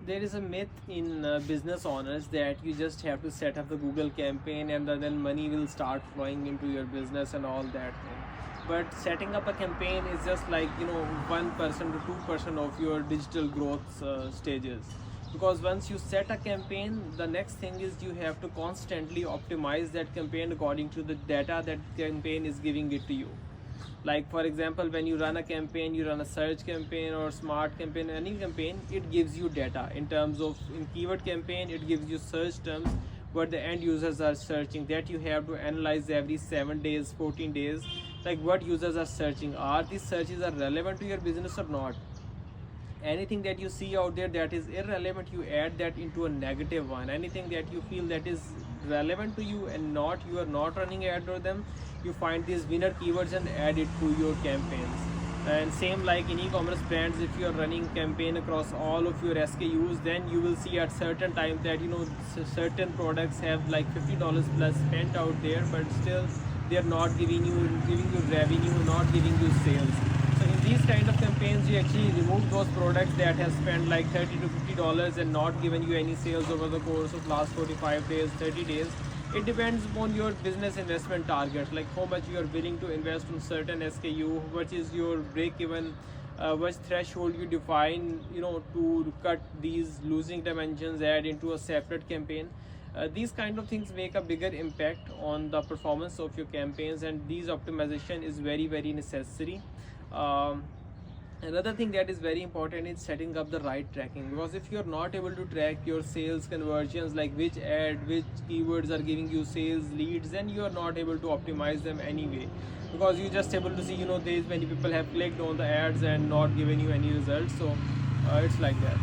There is a myth in business owners that you just have to set up the Google campaign and then money will start flowing into your business and all that thing. But setting up a campaign is just like 1% to 2% of your digital growth stages. Because once you set a campaign, the next thing is you have to constantly optimize that campaign according to the data that campaign is giving it to you. Like for example, when you run a campaign, you run a search campaign or smart campaign, any campaign, it gives you data in terms of, in keyword campaign it gives you search terms what the end users are searching, that you have to analyze every 7 days, 14 days, like what users are searching, are these searches are relevant to your business or not. Anything that you see out there that is irrelevant, you add that into a negative one. Anything that you feel that is relevant to you and not, you are not running ad for them, you find these winner keywords and add it to your campaigns. And same like in e-commerce brands, if you are running campaign across all of your SKUs, then you will see at certain times that certain products have like $50 plus spent out there, but still they are not giving you revenue, not giving you sales. So in these kind of campaigns, you actually remove those products that have spent like $30 to $50 and not given you any sales over the course of last 45 days, 30 days. It depends upon your business investment target, like how much you are willing to invest on certain SKU, what is your break even, what threshold you define, to cut these losing dimensions, add into a separate campaign. These kind of things make a bigger impact on the performance of your campaigns, and these optimization is very, very necessary. Um, Another thing that is very important is setting up the right tracking, because if you're not able to track your sales conversions, like which ad, which keywords are giving you sales leads, then you are not able to optimize them anyway, because you're just able to see these many people have clicked on the ads and not given you any results. So it's like that.